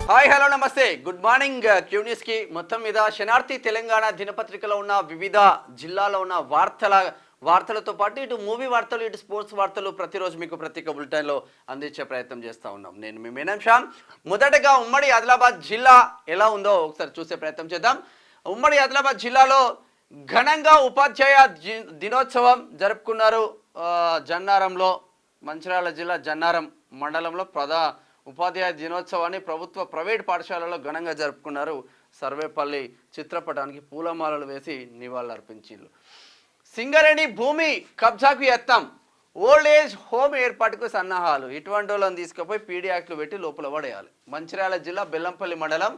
Hi hello నమస్తే good morning Q news కి మొత్తం మీద శనార్థి తెలంగాణ దినపత్రికలో ఉన్న వివిధ జిల్లాలో ఉన్న వార్తలతో పాటు ఇటు మూవీ వార్తలు ఇటు స్పోర్ట్స్ వార్తలు ప్రతిరోజు మీకు ప్రత్యేక బులెటిన్లో అందించే ప్రయత్నం చేస్తూ ఉన్నాం. నేను మీ మీనం షాన్. మొదటగా ఉమ్మడి ఆదిలాబాద్ జిల్లా ఎలా ఉందో ఒకసారి చూసే ప్రయత్నం చేద్దాం. ఉమ్మడి ఆదిలాబాద్ జిల్లాలో ఘనంగా ఉపాధ్యాయ దినోత్సవం జరుపుకున్నారు. జన్నారంలో, మంచిర్యాల జిల్లా జన్నారం మండలంలో ఉపాధ్యాయ దినోత్సవాన్ని ప్రభుత్వ ప్రైవేట్ పాఠశాలలో ఘనంగా జరుపుకున్నారు. సర్వేపల్లి చిత్రపటానికి పూలమాలలు వేసి నివాళులర్పించారు. సింగరేణి భూమి కబ్జాకు యత్నం, ఓల్డ్ ఏజ్ హోమ్ ఏర్పాటుకు సన్నాహాలు. ఇటువంటి వాళ్ళని తీసుకుపోయి పీడీ యాక్ట్లు పెట్టి లోపల పడేయాలి. మంచిర్యాల జిల్లా బెల్లంపల్లి మండలం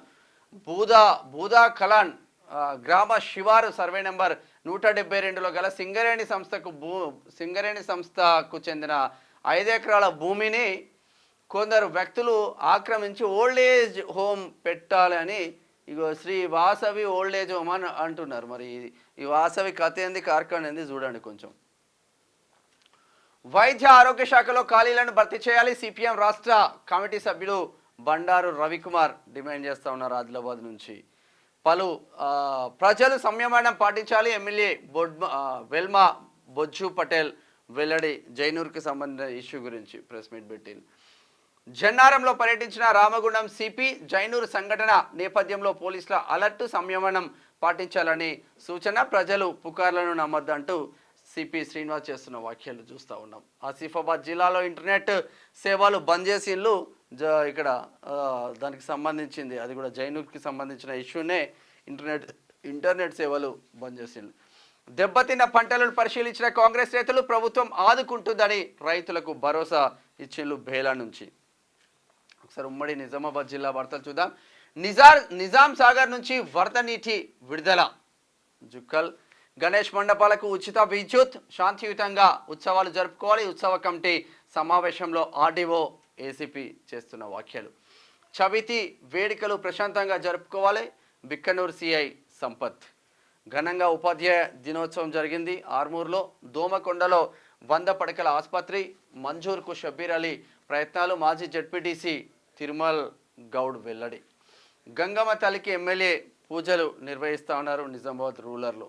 బూదా కలాన్ గ్రామ శివారు సర్వే నెంబర్ 172లో గల సింగరేణి సంస్థకు చెందిన 5 ఎకరాల భూమిని కొందరు వ్యక్తులు ఆక్రమించి ఓల్డ్ ఏజ్ హోమ్ పెట్టాలని ఇగో Shri Vasavi old age home అని అంటున్నారు. మరి ఈ వాసవి కథ ఏంది, కార్ఖాన ఏంది చూడండి కొంచెం. వైద్య ఆరోగ్య శాఖలో ఖాళీలను భర్తీ చేయాలి. సిపిఎం రాష్ట్ర కమిటీ సభ్యులు బండారు రవికుమార్ డిమాండ్ చేస్తూ ఉన్నారు. ఆదిలాబాద్ నుంచి ప్రజలు సంయమనం పాటించాలి. ఎమ్మెల్యే వెల్మా బొజ్జు పటేల్ వెల్లడి. జైనూర్కి సంబంధించిన ఇష్యూ గురించి ప్రెస్ మీట్ పెట్టింది. జన్నారంలో పర్యటించిన రామగుండం సిపి జైనూర్ సంఘటన నేపథ్యంలో పోలీసుల అలర్ట్, సంయమనం పాటించాలని సూచన. ప్రజలు పుకార్లను నమ్మొద్దంటూ సిపి శ్రీనివాస్ చేస్తున్న వ్యాఖ్యలు చూస్తూ ఉన్నాం. ఆసిఫాబాద్ జిల్లాలో ఇంటర్నెట్ సేవలు బంద్ చేసిళ్ళు. ఇక్కడ దానికి సంబంధించింది, అది కూడా జైనూర్కి సంబంధించిన ఇష్యూనే. ఇంటర్నెట్ సేవలు బంద్ చేసిండు. దెబ్బతిన్న పంటలను పరిశీలించిన కాంగ్రెస్ నేతలు ప్రభుత్వం ఆదుకుంటుందని రైతులకు భరోసా ఇచ్చిండ్లు బేలా నుంచి. ఒకసారి ఉమ్మడి నిజామాబాద్ జిల్లా వార్తలు చూద్దాం. నిజాం సాగర్ నుంచి వరద నీటి విడుదల. జుక్కల్ గణేష్ మండపాలకు ఉచిత విద్యుత్, శాంతియుతంగా ఉత్సవాలు జరుపుకోవాలి. ఉత్సవ కమిటీ సమావేశంలో ఆర్డీఓ ఏసీపీ చేస్తున్న వ్యాఖ్యలు. చవితి వేడుకలు ప్రశాంతంగా జరుపుకోవాలి. బిక్కనూరు సిఐ సంపత్. ఘనంగా ఉపాధ్యాయ దినోత్సవం జరిగింది. ఆర్మూర్లో దోమకొండలో 100 పడకల ఆసుపత్రి మంజూర్కు షబ్బీర్ అలీ ప్రయత్నాలు. మాజీ జెడ్పీటీసీ తిరుమల్ గౌడ్ వెల్లడి. గంగమ్మ తల్లికి ఎమ్మెల్యే పూజలు నిర్వహిస్తూ ఉన్నారు. నిజామాబాద్ రూరల్లో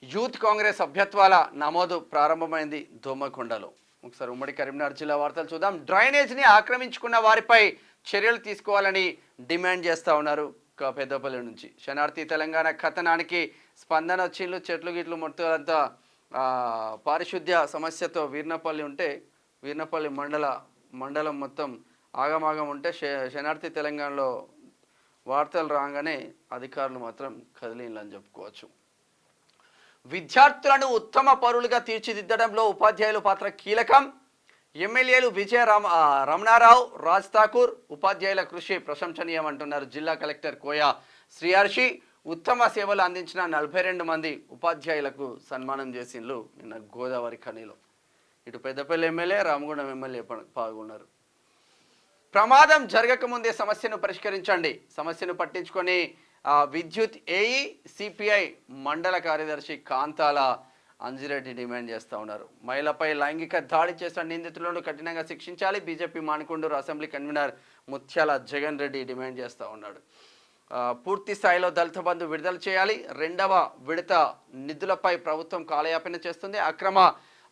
యూత్ కాంగ్రెస్ సభ్యత్వాల నమోదు ప్రారంభమైంది దోమకొండలో. ఒకసారి ఉమ్మడి కరీంనగర్ జిల్లా వార్తలు చూద్దాం. డ్రైనేజ్ని ఆక్రమించుకున్న వారిపై చర్యలు తీసుకోవాలని డిమాండ్ చేస్తూ ఉన్నారు పెద్దపల్లి నుంచి. శనార్థి తెలంగాణ కథనానికి స్పందన వచ్చిండ్లు. చెట్లు గిట్లు మొత్తంతా పారిశుద్ధ్య సమస్యతో వీర్నపల్లి మండలం మొత్తం ఆగమాగం ఉంటే శనార్థి తెలంగాణలో వార్తలు రాగానే అధికారులు మాత్రం కదిలిందని చెప్పుకోవచ్చు. విద్యార్థులను ఉత్తమ పౌరులుగా తీర్చిదిద్దడంలో ఉపాధ్యాయుల పాత్ర కీలకం. ఎమ్మెల్యేలు రమణారావు, రాజ్ ఠాకూర్. ఉపాధ్యాయుల కృషి ప్రశంసనీయం అంటున్నారు జిల్లా కలెక్టర్ కోయ శ్రీహర్షి. ఉత్తమ సేవలు అందించిన 42 మంది ఉపాధ్యాయులకు సన్మానం చేసిండ్లు నిన్న గోదావరి ఖనిలో. ఇటు పెద్దపల్లి ఎమ్మెల్యే, రామగుండం ఎమ్మెల్యే పాల్గొన్నారు. ప్రమాదం జరగకముందే సమస్యను పరిష్కరించండి. సమస్యను పట్టించుకొని విద్యుత్ ఏఈ, సిపిఐ మండల కార్యదర్శి కాంతాల అంజిరెడ్డి డిమాండ్ చేస్తూ ఉన్నారు. మహిళపై లైంగిక దాడి చేసిన నిందితులను కఠినంగా శిక్షించాలి. బీజేపీ మానకొండూరు అసెంబ్లీ కన్వీనర్ ముత్యాల జగన్ రెడ్డి డిమాండ్ చేస్తూ ఉన్నాడు. పూర్తి స్థాయిలో దళిత బంధు విడుదల చేయాలి. 2వ విడత నిధులపై ప్రభుత్వం కాలయాపన చేస్తుంది. అక్రమ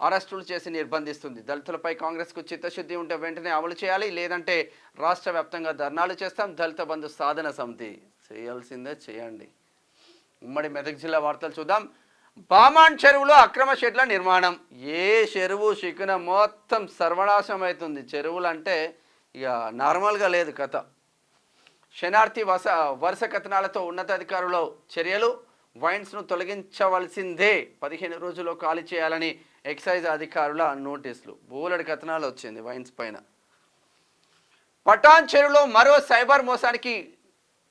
అరెస్టులు చేసి నిర్బంధిస్తుంది. దళితులపై కాంగ్రెస్కు చిత్తశుద్ధి ఉంటే వెంటనే అమలు చేయాలి, లేదంటే రాష్ట్ర వ్యాప్తంగా ధర్నాలు చేస్తాం. దళిత బంధు సాధన సమితి చేయాల్సిందే చేయండి. ఉమ్మడి మెదక్ జిల్లా వార్తలు చూద్దాం. బామాన్ చెరువులో అక్రమ షెడ్ల నిర్మాణం. ఏ చెరువు చిక్కున మొత్తం సర్వనాశనం అవుతుంది. చెరువులు అంటే ఇక నార్మల్గా లేదు కథ. శనార్థి వరుస కథనాలతో ఉన్నతాధికారుల చర్యలు. వైన్స్ను తొలగించవలసిందే, 15 రోజుల్లో ఖాళీ చేయాలని ఎక్సైజ్ అధికారుల నోటీసులు. బోలెడు కథనాలు వచ్చింది వైన్స్ పైన. పటాన్ చెరువులో మరో సైబర్ మోసానికి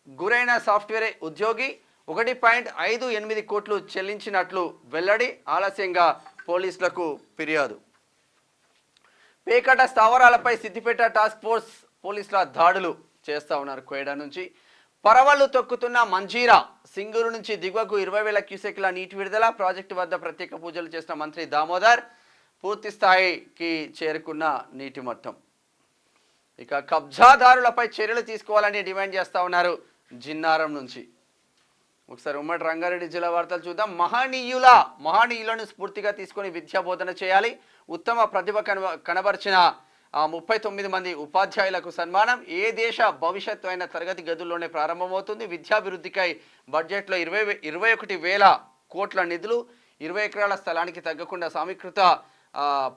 గురైన సాఫ్ట్వేర్ ఉద్యోగి 1.58 కోట్లు చెల్లించినట్లు వెల్లడి. ఆలస్యంగా పోలీసులకు ఫిర్యాదు. పేకట స్థావరాలపై సిద్దిపేట టాస్క్ ఫోర్స్ పోలీసుల దాడులు చేస్తూ ఉన్నారు. కోయడా నుంచి పరవళ్లు తొక్కుతున్న మంజీరా. సింగూరు నుంచి దిగువకు 20,000 క్యూసెక్ల నీటి విడుదల. ప్రాజెక్టు వద్ద ప్రత్యేక పూజలు చేసిన మంత్రి దామోదర్. పూర్తి స్థాయికి చేరుకున్న నీటి మట్టం. ఇక కబ్జాదారులపై చర్యలు తీసుకోవాలని డిమాండ్ చేస్తా ఉన్నారు జిన్నారం నుంచి. ఒకసారి ఉమ్మడి రంగారెడ్డి జిల్లా వార్తలు చూద్దాం. మహనీయులను స్ఫూర్తిగా తీసుకొని విద్యా బోధన చేయాలి. ఉత్తమ ప్రతిభ కనబరిచిన 39 మంది ఉపాధ్యాయులకు సన్మానం. ఏ దేశ భవిష్యత్తు అయిన తరగతి గదుల్లోనే ప్రారంభమవుతుంది. విద్యాభివృద్ధికై బడ్జెట్లో 21,000 కోట్ల నిధులు. 20 ఎకరాల స్థలానికి తగ్గకుండా సమీకృత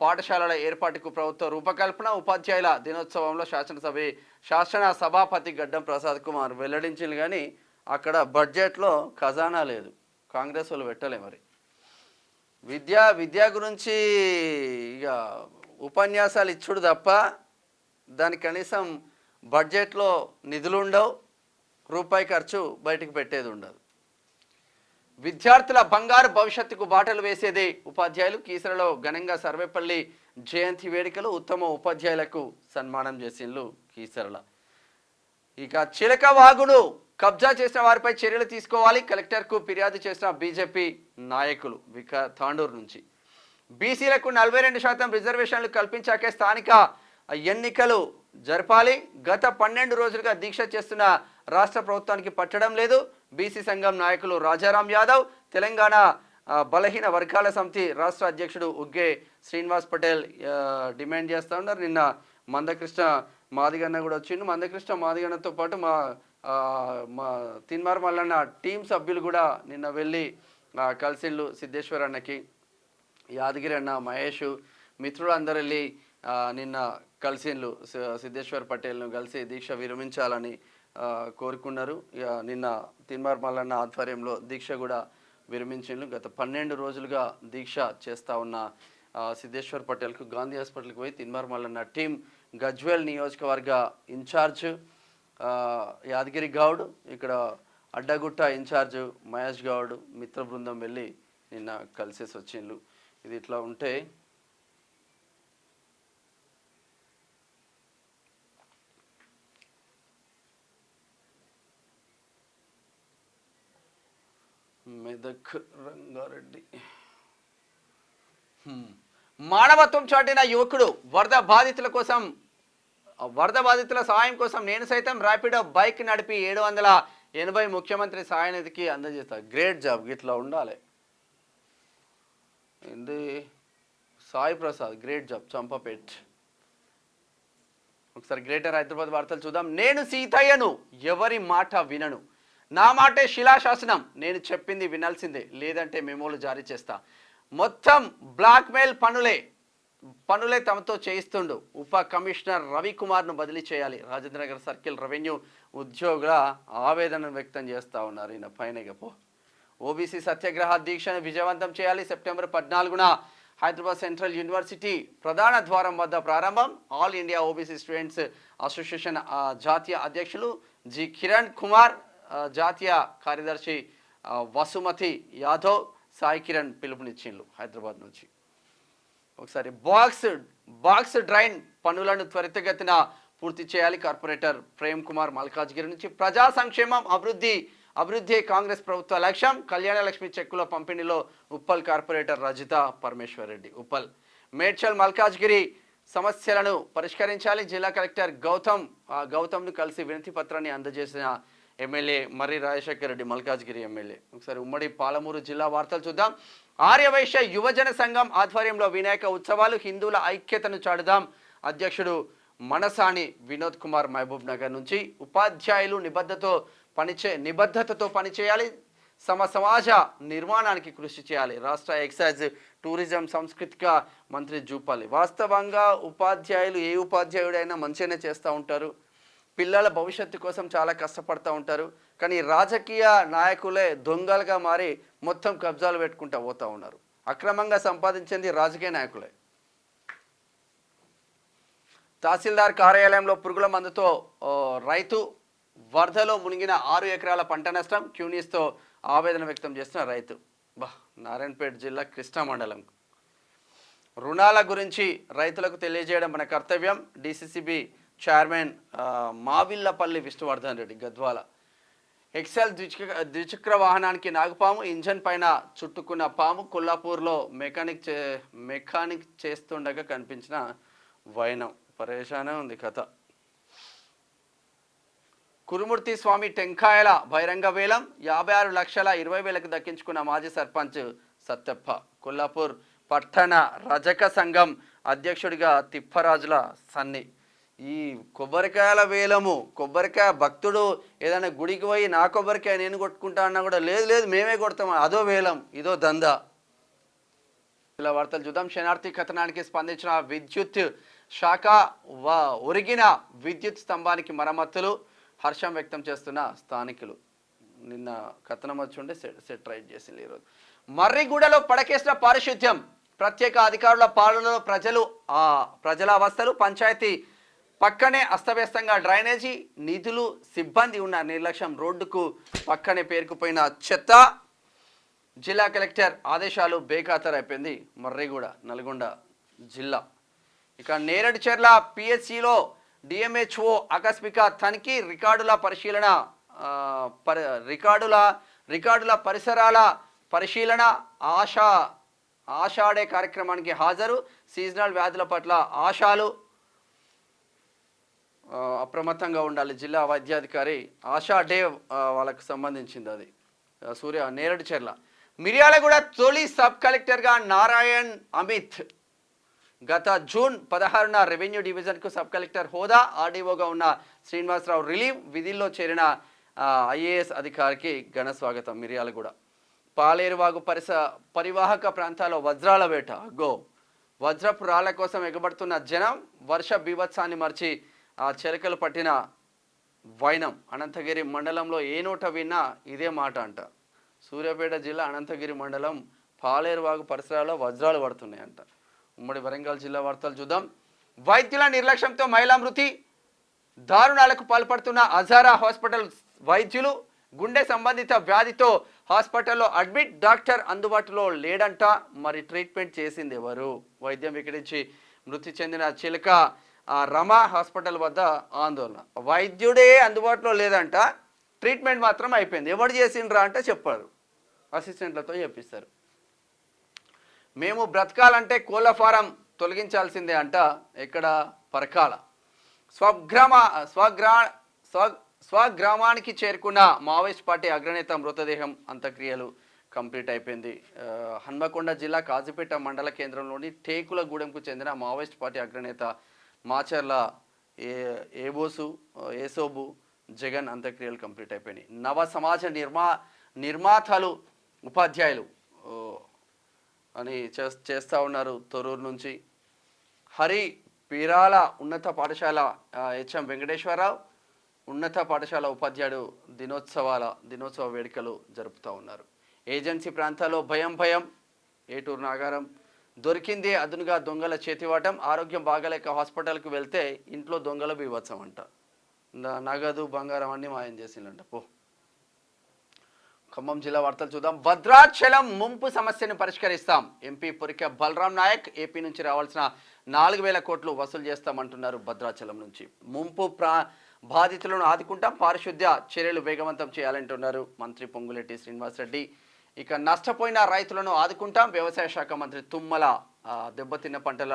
పాఠశాలల ఏర్పాటుకు ప్రభుత్వ రూపకల్పన. ఉపాధ్యాయుల దినోత్సవంలో శాసన సభాపతి గడ్డం ప్రసాద్ కుమార్ వెల్లడించింది. కానీ అక్కడ బడ్జెట్లో ఖజానా లేదు. కాంగ్రెస్ వాళ్ళు పెట్టలే. మరి విద్య గురించి ఇక ఉపన్యాసాలు ఇచ్చుడు తప్ప దానికి కనీసం బడ్జెట్లో నిధులు ఉండవు, రూపాయి ఖర్చు బయటికి పెట్టేది ఉండదు. విద్యార్థుల బంగారు భవిష్యత్తుకు బాటలు వేసేదే ఉపాధ్యాయులు. కీసరలో ఘనంగా సర్వేపల్లి జయంతి వేడుకలు. ఉత్తమ ఉపాధ్యాయులకు సన్మానం చేసిండ్రు కీసరల. ఇక చిలక వాగును కబ్జా చేసిన వారిపై చర్యలు తీసుకోవాలి. కలెక్టర్కు ఫిర్యాదు చేసిన బీజేపీ నాయకులు. తాండూరు నుంచి బీసీలకు 42% రిజర్వేషన్లు కల్పించాకే స్థానిక ఎన్నికలు జరపాలి. గత 12 రోజులుగా దీక్ష చేస్తున్న రాష్ట్ర ప్రభుత్వానికి పట్టడం లేదు. బీసీ సంఘం నాయకులు రాజారాం యాదవ్, తెలంగాణ బలహీన వర్గాల సమితి రాష్ట్ర అధ్యక్షుడు ఉగ్గే శ్రీనివాస్ పటేల్ డిమాండ్ చేస్తూ ఉన్నారు. నిన్న మందకృష్ణ మాదిగన్న కూడా వచ్చిండు. మందకృష్ణ మాదిగన్నతో పాటు మా తిన్మార్ మల్లన్న టీం సభ్యులు కూడా నిన్న వెళ్ళి కలిసిండ్లు. సిద్ధేశ్వర్ అన్నకి, యాదగిరి అన్న, మహేష్ మిత్రులు అందరు వెళ్ళి నిన్న కలిసిండ్లు. సిద్ధేశ్వర్ పటేల్ను కలిసి దీక్ష విరమించాలని కోరుకున్నారు. నిన్న తిన్మార్ మల్లన్న ఆధ్వర్యంలో దీక్ష కూడా విరమించిండ్లు. గత 12 రోజులుగా దీక్ష చేస్తూ ఉన్న సిద్ధేశ్వర్ పటేల్కు గాంధీ హాస్పిటల్కి పోయి తిన్మార్ మల్లన్న టీం, గజ్వేల్ నియోజకవర్గ ఇన్ఛార్జ్ యాదగిరి గౌడ్, ఇక్కడ అడ్డగుట్ట ఇన్ఛార్జ్ మహేష్ గౌడ్ మిత్ర బృందం వెళ్ళి నిన్న కలిసేసి వచ్చిండ్లు. ఇది ఇట్లా ఉంటే మెదక్ రంగారెడ్డి మానవత్వం చాటిన యువకుడు. వరద బాధితుల సహాయం కోసం నేను సైతం ర్యాపిడో బైక్ నడిపి 780 ముఖ్యమంత్రి సహాయనిధికి అందజేస్తా. Great job. ఇట్లా ఉండాలి. ఏంది సాయి ప్రసాద్, గ్రేట్ జాబ్. చంపపేట్. ఒకసారి గ్రేటర్ హైదరాబాద్ వార్తలు చూద్దాం. నేను సీతయ్యను, ఎవరి మాట వినను. నా మాటే శిలాశాసనం. నేను చెప్పింది వినాల్సిందే, లేదంటే మెమోలు జారీ చేస్తా. మొత్తం బ్లాక్మెయిల్ పనులే తమతో చేయిస్తుండు. ఉప కమిషనర్ రవికుమార్ను బదిలీ చేయాలి. రాజేంద్రనగర్ సర్కిల్ రెవెన్యూ ఉద్యోగుల ఆవేదన వ్యక్తం చేస్తూ ఉన్నారు. ఈయన పైనగపో ఓబీసీ సత్యాగ్రహ దీక్షను విజయవంతం చేయాలి. సెప్టెంబర్ 14న హైదరాబాద్ సెంట్రల్ యూనివర్సిటీ ప్రధాన ద్వారం వద్ద ప్రారంభం. All India OBC students association జాతీయ అధ్యక్షులు జి కిరణ్ కుమార్, జాతీయ కార్యదర్శి వసుమతి యాదవ్, సాయి కిరణ్ పిలుపునిచ్చిండ్రు హైదరాబాద్ నుంచి. ఒకసారి బాక్స్ డ్రైన్ పనులను త్వరితగతిన పూర్తి చేయాలి. కార్పొరేటర్ ప్రేమ్ కుమార్ మల్కాజ్గిరి నుంచి. ప్రజా సంక్షేమం అభివృద్ధి కాంగ్రెస్ ప్రభుత్వ లక్ష్యం. కళ్యాణ లక్ష్మి చెక్కుల పంపిణీలో ఉప్పల్ కార్పొరేటర్ రజిత పరమేశ్వర్ రెడ్డి. ఉప్పల్ మేడ్చల్ మల్కాజ్గిరి సమస్యలను పరిష్కరించాలి. జిల్లా కలెక్టర్ గౌతమ్ను కలిసి వినతి పత్రాన్ని అందజేసిన ఎమ్మెల్యే మర్రి రాజశేఖర్ రెడ్డి, మల్కాజ్గిరి ఎమ్మెల్యే. ఒకసారి ఉమ్మడి పాలమూరు జిల్లా వార్తలు చూద్దాం. ఆర్యవైశ్య యువజన సంఘం ఆధ్వర్యంలో వినాయక ఉత్సవాలు. హిందువుల ఐక్యతను చాటుదాం. అధ్యక్షుడు మనసాని వినోద్ కుమార్ మహబూబ్ నగర్ నుంచి. ఉపాధ్యాయులు నిబద్ధతతో పనిచేయాలి. సమాజ నిర్మాణానికి కృషి చేయాలి. రాష్ట్ర ఎక్సైజ్ టూరిజం సాంస్కృతిక మంత్రి జూపల్లి. వాస్తవంగా ఏ ఉపాధ్యాయుడైనా మంచిగానే చేస్తూ ఉంటారు. పిల్లల భవిష్యత్తు కోసం చాలా కష్టపడుతూ ఉంటారు. కానీ రాజకీయ నాయకులే దొంగలుగా మారి మొత్తం కబ్జాలు పెట్టుకుంటూ పోతూ ఉన్నారు. అక్రమంగా సంపాదించింది రాజకీయ నాయకులే. తహసీల్దార్ కార్యాలయంలో పురుగుల మందుతో రైతు. వరదలో మునిగిన 6 ఎకరాల పంట నష్టం. క్యూనీస్తో ఆవేదన వ్యక్తం చేస్తున్న రైతు. నారాయణపేట జిల్లా కృష్ణా మండలం. రుణాల గురించి రైతులకు తెలియజేయడం మన కర్తవ్యం. DCCB chairman Mavillapalli Vishnuvardhan Reddy. Gadwal XL ద్విచక్ర వాహనానికి నాగుపాము, ఇంజన్ పైన చుట్టుకున్న పాము. కొల్లాపూర్లో మెకానిక్ చేస్తుండగా కనిపించిన వైనం. పరేషానే ఉంది కథ. కురుమూర్తి స్వామి టెంకాయల బహిరంగ వేలం 56,20,000కు దక్కించుకున్న మాజీ సర్పంచ్ సత్తెప్ప. కొల్లాపూర్ పట్టణ రజక సంఘం అధ్యక్షుడిగా తిప్పరాజుల సన్ని. ఈ కొబ్బరికాయల వేలము, కొబ్బరికాయ భక్తుడు ఏదైనా గుడికి పోయి నా కొబ్బరికాయ నేను కొట్టుకుంటా అన్నా కూడా లేదు లేదు మేమే కొడతాం, అదో వేలం, ఇదో దందా. ఇలా వార్తలు చూద్దాం. శనార్థి కథనానికి స్పందించిన విద్యుత్ శాఖ ఒరిగిన విద్యుత్ స్తంభానికి మరమ్మతులు, హర్షం వ్యక్తం చేస్తున్న స్థానికులు. నిన్న కథనం వచ్చి ఉండే సెట్ రైట్ చేసింది ఈరోజు. మర్రిగూడలో పడకేసిన పారిశుద్ధ్యం, ప్రత్యేక అధికారుల పాలనలో ప్రజల అవస్థలు, పంచాయతీ పక్కనే అస్తవ్యస్తంగా డ్రైనేజీ, నిధులు, సిబ్బంది ఉన్న నిర్లక్ష్యం, రోడ్డుకు పక్కనే పేరుకుపోయిన చెత్త. జిల్లా కలెక్టర్ ఆదేశాలు బేఖాతరు అయిపోయింది మర్రిగూడ, నల్గొండ జిల్లా. ఇక నేరడిచెర్ల పిహెచ్సిలో డిఎంహెచ్ఓ ఆకస్మిక తనిఖీ, రికార్డుల పరిశీలన, రికార్డుల పరిసరాల పరిశీలన, ఆషాఢే కార్యక్రమానికి హాజరు, సీజనల్ వ్యాధుల పట్ల ఆశాలు అప్రమత్తంగా ఉండాలి. జిల్లా వైద్యాధికారి ఆశా డే వాళ్ళకు సంబంధించింది అది. నేరడిచెర్ల మిర్యాలగూడ తొలి సబ్ కలెక్టర్గా నారాయణ్ అమిత్. గత జూన్ 16న రెవెన్యూ డివిజన్కు సబ్ కలెక్టర్ హోదా, ఆర్డీఓగా ఉన్న శ్రీనివాసరావు రిలీవ్. విధుల్లో చేరిన ఐఏఎస్ అధికారికి ఘన స్వాగతం. మిర్యాలగూడ పాలేరువాగు పరివాహక ప్రాంతాల్లో వజ్రాల వేట. వజ్రపు రాళ్ల కోసం ఎగబడుతున్న జనం, వర్ష బీభత్సాన్ని మర్చి ఆ చెరకలు పట్టిన వైనం. అనంతగిరి మండలంలో ఏ నోట విన్నా ఇదే మాట అంట. సూర్యాపేట జిల్లా అనంతగిరి మండలం పాలేరువాగు పరిసరాల్లో వజ్రాలు పడుతున్నాయంట. ఉమ్మడి వరంగల్ జిల్లా వార్తలు చూద్దాం. వైద్యుల నిర్లక్ష్యంతో మహిళా మృతి, దారుణాలకు పాల్పడుతున్న అజారా హాస్పిటల్ వైద్యులు. గుండె సంబంధిత వ్యాధితో హాస్పిటల్లో అడ్మిట్, డాక్టర్ అందుబాటులో లేడంట. మరి ట్రీట్మెంట్ చేసింది ఎవరు? వైద్యం వికటించి మృతి చెందిన చిలక రమా హాస్పిటల్ వద్ద ఆందోళన. వైద్యుడే అందుబాటులో లేదంట, ట్రీట్మెంట్ మాత్రం అయిపోయింది. ఎవరు చేసిండ్రా అంటే చెప్పారు, అసిస్టెంట్లతో చెప్పిస్తారు. మేము బ్రతకాలంటే కోళ్ల ఫారం తొలగించాల్సిందే అంట. ఎక్కడ? పరకాల. స్వగ్రామానికి చేరుకున్న మావోయిస్ట్ పార్టీ అగ్రనేత మృతదేహం అంత్యక్రియలు కంప్లీట్ అయిపోయింది. హన్మకొండ జిల్లా కాజీపేట మండల కేంద్రంలోని టేకులగూడెంకు చెందిన మావోయిస్ట్ పార్టీ అగ్రనేత మాచర్ల ఏసోబు జగన్ అంత్యక్రియలు కంప్లీట్ అయిపోయినాయి. నవ సమాజ నిర్మాతలు, ఉపాధ్యాయులు అని చేస్తూ ఉన్నారు. తొర్రూరు నుంచి హరి పీరాల ఉన్నత పాఠశాల హెచ్ఎం వెంకటేశ్వరరావు ఉన్నత పాఠశాల ఉపాధ్యాయుడు దినోత్సవ వేడుకలు జరుపుతూ ఉన్నారు. ఏజెన్సీ ప్రాంతాల్లో భయం, ఏటూరు నాగారం. దొరికింది అదునుగా దొంగల చేతివాటం. ఆరోగ్యం బాగాలేక హాస్పిటల్కి వెళ్తే ఇంట్లో దొంగల బీభత్సం అంట. నగదు బంగారం అన్ని మాయం చేసిందంట. ఖమ్మం జిల్లా వార్తలు చూద్దాం. భద్రాచలం ముంపు సమస్యను పరిష్కరిస్తాం. ఎంపీ పురిక బలరాం నాయక్. ఏపీ నుంచి రావాల్సిన 4,000 కోట్లు వసూలు చేస్తామంటున్నారు. భద్రాచలం నుంచి ముంపు బాధితులను ఆదుకుంటాం, పారిశుద్ధ్య చర్యలు వేగవంతం చేయాలంటున్నారు మంత్రి పొంగులేటి శ్రీనివాసరెడ్డి. ఇక నష్టపోయిన రైతులను ఆదుకుంటాం. వ్యవసాయ శాఖ మంత్రి తుమ్మల దెబ్బతిన్న పంటల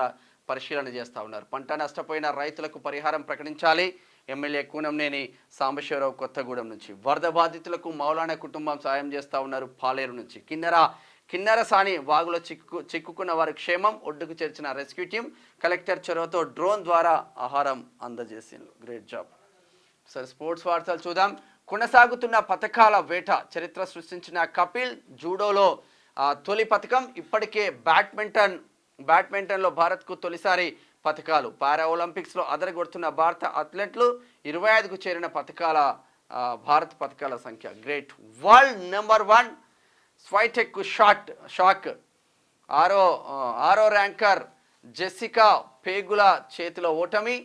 పరిశీలన చేస్తూ ఉన్నారు. పంట నష్టపోయిన రైతులకు పరిహారం ప్రకటించాలి. ఎమ్మెల్యే కూనంనేని సాంబశివరావు కొత్తగూడెం నుంచి. వరద బాధితులకు మౌలానా కుటుంబం సాయం చేస్తూ ఉన్నారు. పాలేరు నుంచి. కిన్నెర సాని వాగులో చిక్కుకున్న వారి క్షేమం, ఒడ్డుకు చేర్చిన రెస్క్యూ టీం. కలెక్టర్ చొరవతో డ్రోన్ ద్వారా ఆహారం అందజేసింది. Great job. సరే, స్పోర్ట్స్ వార్తలు చూద్దాం. కొనసాగుతున్న పథకాల వేట, చరిత్ర సృష్టించిన కపిల్. జూడోలో తొలి పథకం. ఇప్పటికే బ్యాడ్మింటన్లో భారత్కు తొలిసారి పథకాలు. పారా ఒలింపిక్స్లో అదరగొడుతున్న భారత అథ్లెట్లు. 25కు చేరిన భారత పథకాల సంఖ్య. Great. World number 1 Swiatek shock. ఆరో ర్యాంకర్ జెసికా పేగుల చేతిలో ఓటమి.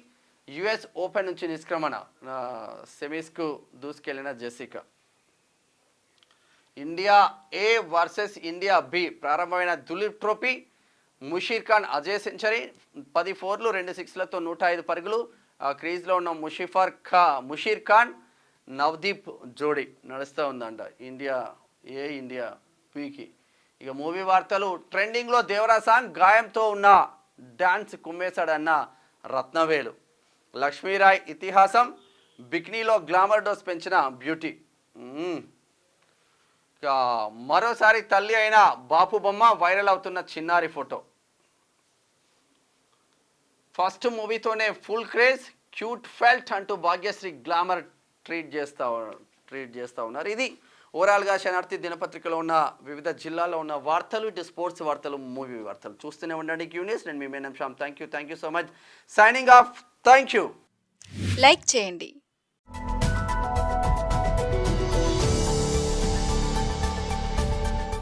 యుఎస్ ఓపెన్ నుంచి నిష్క్రమణ. సెమీస్కు దూసుకెళ్లిన Jessica. India A versus India B ప్రారంభమైన దులీప్ ట్రోఫీ. ముషీర్ ఖాన్ అజయ్ సెంచరీ. 10 4లు 2 6లతో 105 పరుగులు. క్రీజ్లో ఉన్న ముషీర్ ఖాన్ నవదీప్ జోడీ నడుస్తూ ఉందంట ఇండియా పీకి. ఇక మూవీ వార్తలు. ట్రెండింగ్లో దేవరాసాన్. గాయంతో ఉన్న డాన్స్ కుమ్మేశాడన్న రత్నవేలు. లక్ష్మీరాయ్ ఇతిహాసం. బికినీలో గ్లామర్ డోస్ పెంచిన బ్యూటీ. ఇక మరోసారి తల్లి అయిన బాపు బొమ్మ వైరల్ అవుతున్న చిన్నారి ఫోటో. ఫస్ట్ మూవీతోనే ఫుల్ క్రేజ్, క్యూట్ ఫెల్ట్ అంటూ భాగ్యశ్రీ గ్లామర్ ట్రీట్ చేస్తూ ఉన్నారు. ఇది ఓవరాల్గా శనార్థి దినపత్రికలో ఉన్న వివిధ జిల్లాల్లో ఉన్న వార్తలు, ఇటు స్పోర్ట్స్ వార్తలు, మూవీ వార్తలు చూస్తూనే ఉండండి క్యూ న్యూస్. నేను మీ Menam Shyam. Thank you so much. Signing off. Thank you. Like చేయండి.